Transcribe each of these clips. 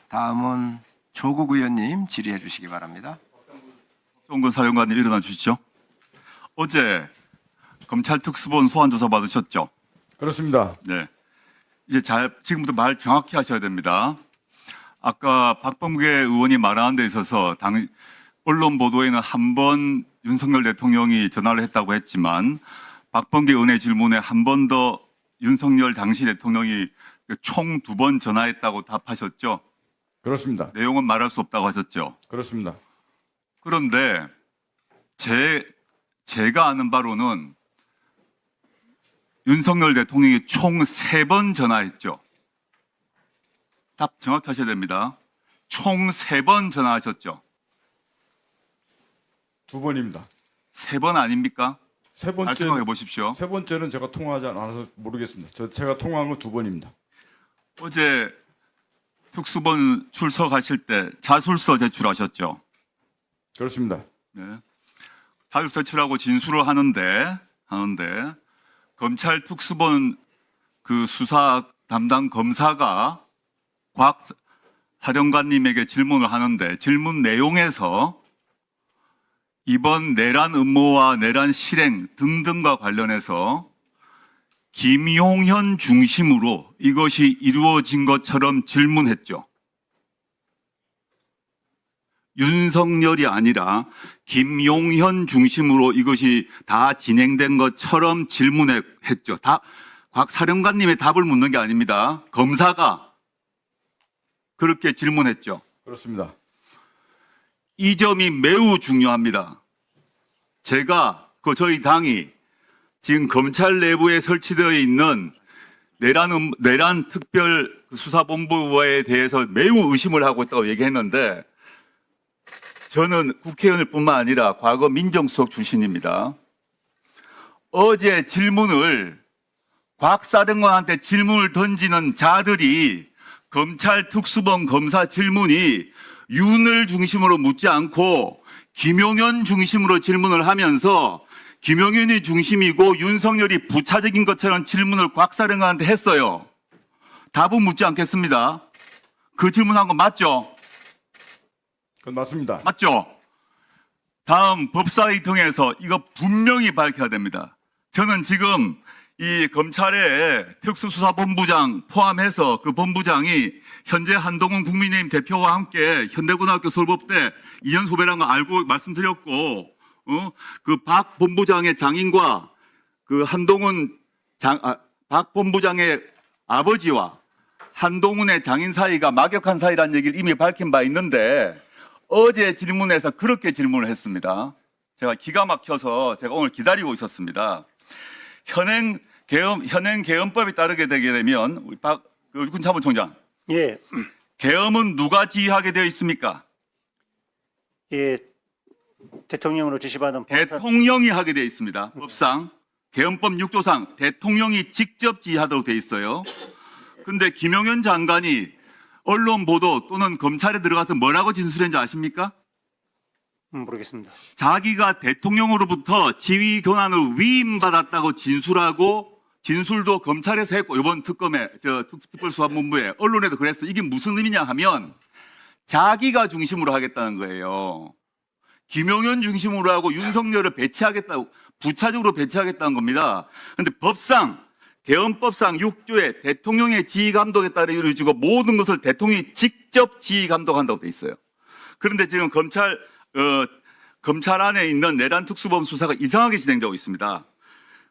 다음은 조국 의원님 질의해 주시기 바랍니다. 박정근 사령관님 일어나 주시죠. 어제 검찰 특수본 소환 조사 받으셨죠? 그렇습니다. 네. 이제 지금부터 말 정확히 하셔야 됩니다. 아까 박범계 의원이 말하는 데 있어서 언론 보도에는 한 번 윤석열 대통령이 전화를 했다고 했지만 박범계 의원의 질문에 한 번 더 윤석열 당시 대통령이 총 2번 전화했다고 답하셨죠? 그렇습니다. 내용은 말할 수 없다고 하셨죠? 그렇습니다. 그런데 제가 아는 바로는 윤석열 대통령이 총 3번 전화했죠. 답 정확히 하셔야 됩니다. 총 3번 전화하셨죠. 2번입니다. 3번 아닙니까? 세 잘 생각해 번째, 보십시오. 세 번째는 제가 통화하지 않아서 모르겠습니다. 제가 통화한 건 2번입니다. 어제 특수본 출석하실 때 자술서 제출하셨죠. 그렇습니다. 네. 자술서 제출하고 진술을 하는데 검찰 특수본 그 수사 담당 검사가 곽 사령관님에게 질문을 하는데 질문 내용에서 이번 내란 음모와 내란 실행 등등과 관련해서 김용현 중심으로 이것이 이루어진 것처럼 질문했죠. 윤석열이 아니라 김용현 중심으로 이것이 다 진행된 것처럼 질문했죠. 다 곽 사령관님의 답을 묻는 게 아닙니다. 검사가 그렇게 질문했죠. 그렇습니다. 이 점이 매우 중요합니다. 저희 당이 지금 검찰 내부에 설치되어 있는 내란 특별 수사본부에 대해서 매우 의심을 하고 있다고 얘기했는데 저는 국회의원일 뿐만 아니라 과거 민정수석 출신입니다. 어제 곽 사령관한테 질문을 던지는 자들이 검찰 특수본 검사 질문이 윤을 중심으로 묻지 않고 김용현 중심으로 질문을 하면서 김용현이 중심이고 윤석열이 부차적인 것처럼 질문을 곽 사령관한테 했어요. 답은 묻지 않겠습니다. 그 질문한 거 맞죠? 그건 맞습니다. 맞죠? 다음 법사위 등에서 이거 분명히 밝혀야 됩니다. 저는 지금 이 검찰의 특수수사본부장 포함해서 그 본부장이 현재 한동훈 국민의힘 대표와 함께 현대고등학교 서울법대 2년 후배라는 거 알고 말씀드렸고, 그 박 본부장의 장인과 그 박 본부장의 아버지와 한동훈의 장인 사이가 막역한 사이라는 얘기를 이미 밝힌 바 있는데 어제 질문에서 그렇게 질문을 했습니다. 제가 기가 막혀서 제가 오늘 기다리고 있었습니다. 현행 계엄법에 따르게 되게 되면 우리 육군 참모총장, 예, 계엄은 누가 지휘하게 되어 있습니까? 예, 대통령으로 지시받은 대통령이 하게 되어 있습니다. 법상 계엄법 6조상 대통령이 직접 지휘하도록 되어 있어요. 근데 김용현 장관이 언론 보도 또는 검찰에 들어가서 뭐라고 진술했는지 아십니까? 모르겠습니다. 자기가 대통령으로부터 지휘 권한을 위임받았다고 진술하고 진술도 검찰에서 했고 이번 특별수사본부에 언론에도 그랬어. 이게 무슨 의미냐 하면 자기가 중심으로 하겠다는 거예요. 김용현 중심으로 하고 윤석열을 배치하겠다고 부차적으로 배치하겠다는 겁니다. 그런데 계엄법상 6조에 대통령의 지휘 감독에 따라 이루어지고 모든 것을 대통령이 직접 지휘 감독한다고 돼 있어요. 그런데 지금 검찰 안에 있는 내란 특수본 수사가 이상하게 진행되고 있습니다.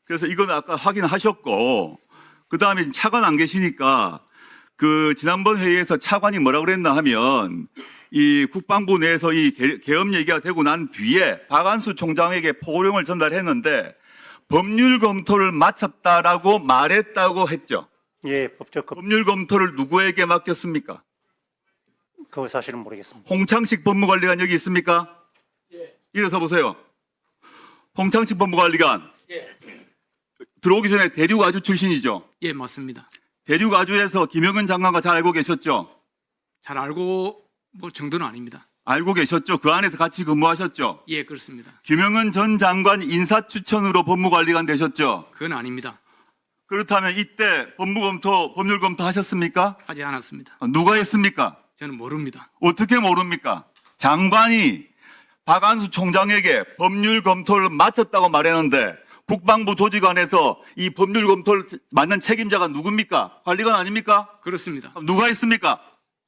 그래서 이건 아까 확인하셨고, 그 다음에 차관 안 계시니까 지난번 회의에서 차관이 뭐라고 그랬나 하면 이 국방부 내에서 이 계엄 얘기가 되고 난 뒤에 박안수 총장에게 포고령을 전달했는데 법률 검토를 마쳤다라고 말했다고 했죠. 예, 법률 검토를 누구에게 맡겼습니까? 그 사실은 모르겠습니다. 홍창식 법무관리관 여기 있습니까? 예. 일어서 보세요. 홍창식 법무관리관. 예. 들어오기 전에 대륙아주 출신이죠? 예, 맞습니다. 대륙아주에서 김영은 장관과 잘 알고 계셨죠? 잘 알고 뭐 정도는 아닙니다. 알고 계셨죠? 그 안에서 같이 근무하셨죠? 예, 그렇습니다. 김영은 전 장관 인사추천으로 법무관리관 되셨죠? 그건 아닙니다. 그렇다면 이때 법률 검토 하셨습니까? 하지 않았습니다. 누가 했습니까? 저는 모릅니다. 어떻게 모릅니까? 장관이 박안수 총장에게 법률 검토를 마쳤다고 말했는데 국방부 조직안에서 이 법률 검토를 맡는 책임자가 누굽니까? 관리관 아닙니까? 그렇습니다. 그럼 누가 했습니까?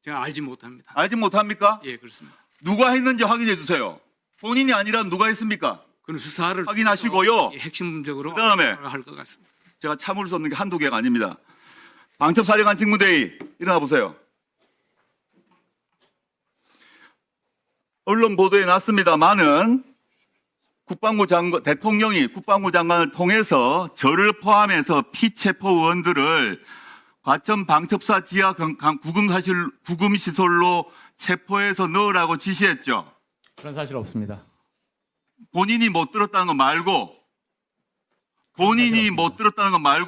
제가 알지 못합니다. 알지 못합니까? 예, 그렇습니다. 누가 했는지 확인해 주세요. 본인이 아니라 누가 했습니까? 그건 수사를 확인하시고요. 예, 핵심적으로 그다음에 할 것 같습니다. 제가 참을 수 없는 게 한두 개가 아닙니다. 방첩사령관 직무대의 일어나 보세요. 언론 보도에 났습니다만은 대통령이 국방부 장관을 통해서 저를 포함해서 피체포 의원들을 과천 방첩사 지하 구금시설로 체포해서 넣으라고 지시했죠. 그런 사실 없습니다. 본인이 못 들었다는 거 말고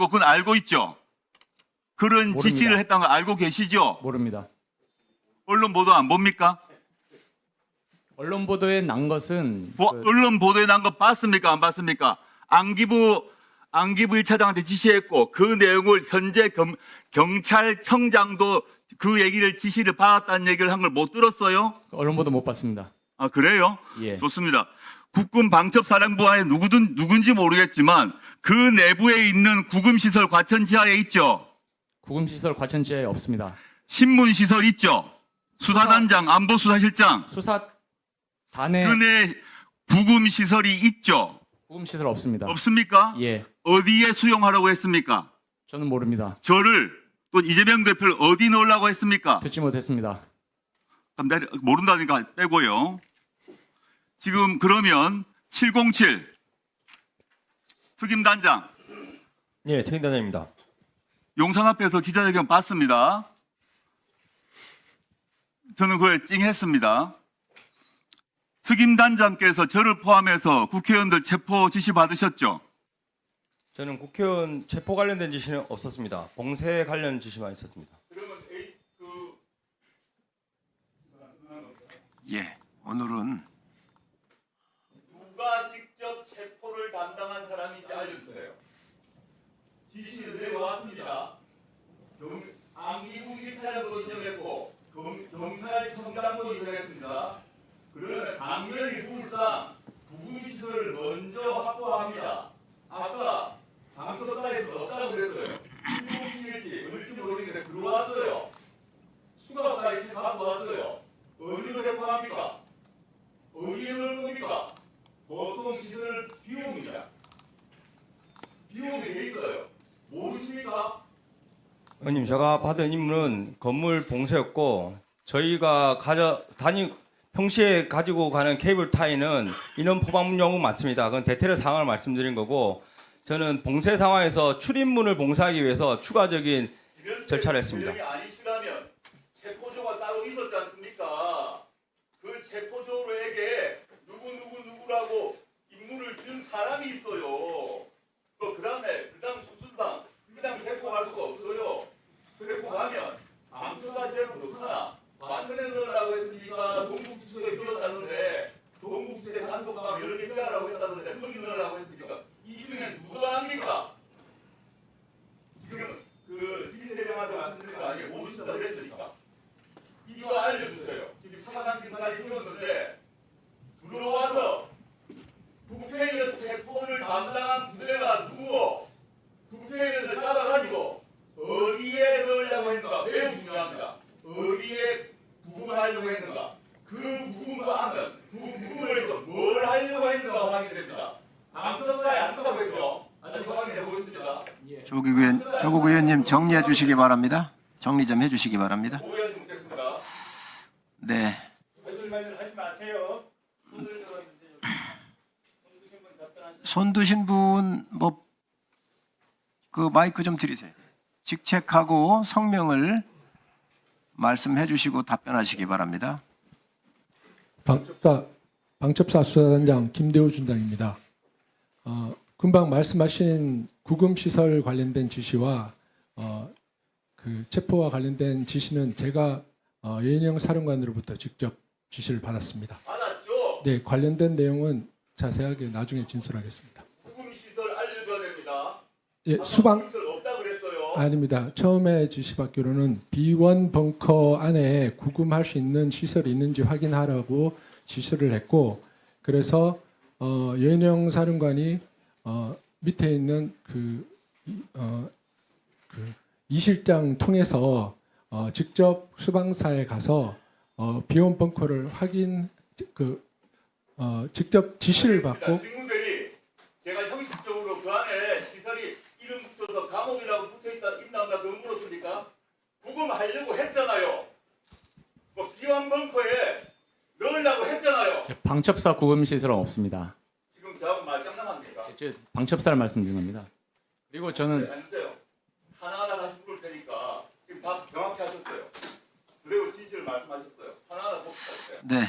그건 알고 있죠. 그런 모릅니다. 지시를 했다는 걸 알고 계시죠. 모릅니다. 언론 보도 안 봅니까? 언론 보도에 난 것은 언론 보도에 난 거 봤습니까? 안 봤습니까? 안기부 1차장한테 지시했고 그 내용을 현재 경찰청장도 그 얘기를 지시를 받았다는 얘기를 한 걸 못 들었어요? 언론 보도 못 봤습니다. 아 그래요? 예. 좋습니다. 국군 방첩사령부 안에 누군지 모르겠지만 그 내부에 있는 구금시설 과천 지하에 있죠. 구금시설 과천지하에 없습니다. 신문시설 있죠. 수사단장, 안보수사실장 수사단에 그 내 구금시설이 있죠. 구금시설 없습니다. 없습니까? 예, 어디에 수용하라고 했습니까? 저는 모릅니다. 저를 또 이재명 대표를 어디 넣으려고 했습니까? 듣지 못했습니다. 모른다니까 빼고요. 지금 그러면 707 특임단장 네, 특임단장입니다. 용산 앞에서 기자회견 봤습니다. 저는 그걸 찡했습니다. 특임단장께서 저를 포함해서 국회의원들 체포 지시 받으셨죠? 저는 국회의원 체포 관련된 지시는 없었습니다. 봉쇄 관련 지시만 있었습니다. 예, 오늘은 누가 직접 체포를 담당한 사람인지 알려주세요. 지시는 내려왔습니다. 안기부 1차장도 인정했고 경찰청장도 인정했습니다. 그러면 당연히 룰상 구금시설을 먼저 확보합니다. 아까 방송사에서 없다고 그랬어요. 신공실일지 어딜지 모르겠는데 들어왔어요. 수갑까지 갖고 왔어요. 어디로 대포합니까? 어디에 넣을 겁니까? 보통 시설을 비움이야. 비움이 돼 있어요. 모르십니까? 의원님, 제가 받은 임무는 건물 봉쇄였고 저희가 평시에 가지고 가는 케이블 타이는 인원 포방용은 맞습니다. 그건 대테러 상황을 말씀드린 거고 저는 봉쇄 상황에서 출입문을 봉쇄하기 위해서 추가적인 절차를 했습니다. 이런 게 아니시라면 체포조가 따로 있었지 않습니까? 그 체포조에게 누구라고 임무를 준 사람이 있어요. 그다음 수순당 그냥 대포할 수가 없어요. 대포하면 방수사제로 넣거나 마천에 넣으라고 했으니까 동국지소에 비웠다는데 동국지소에 단독방 여러 개 빼라고 했다는데 거기 넣으라고 했으니까 이 중에 누가 합니까? 지금 그 김대장한테 말씀드린 거 아니에요. 모르신다 그랬으니까 이거 알려주세요. 지금 차관 김살이 비웠는데 들어와서 국회의원 체포를 담당한 부대가 누구 국회의원을 잡아가지고 어디에 넣으려고 했는가 매우 중요합니다. 어디에 구금하려고 했는가 그 구금을 해서 뭘 하려고 했는가 확인됩니다. 방송사에 안 들어가고 했죠. 아직 확인해 보겠습니다. 조국 의원님 정리해 주시기 바랍니다. 정리 좀 해주시기 바랍니다. 오해하지 묻겠습니다. 네. 하지 마세요. 손 드신 분 그 마이크 좀 드리세요. 직책하고 성명을 말씀해 주시고 답변하시기 바랍니다. 방첩사 수사단장 김대우 준장입니다. 금방 말씀하신 구금시설 관련된 지시와 그 체포와 관련된 지시는 제가 여인영 사령관으로부터 직접 지시를 받았습니다. 받았죠? 네, 관련된 내용은 자세하게 나중에 진술하겠습니다. 구금시설 알려줘야 됩니다. 예, 수방 구금시설 없다 그랬어요. 아닙니다. 처음에 지시받기로는 B1 벙커 안에 구금할 수 있는 시설이 있는지 확인하라고 지시를 했고, 그래서 여인영 사령관이 밑에 있는 이 실장 통해서 직접 수방사에 가서 B1 벙커를 직접 지시를 받고 직무들이 제가 형식적으로 그 안에 시설이 이름 붙여서 감옥이라고 붙어있나 없나 그걸 물었습니까? 구금하려고 했잖아요. 뭐 비완 벙커에 넣으려고 했잖아요. 방첩사 구금 시설은 없습니다. 지금 저하고 말장난합니까? 방첩사를 말씀드린 겁니다. 그리고 저는 앉으세요. 하나하나 다시 물을 테니까 지금 답 정확히 하셨어요. 그리고 진실을 말씀하셨어요. 하나하나 봅시다. 네.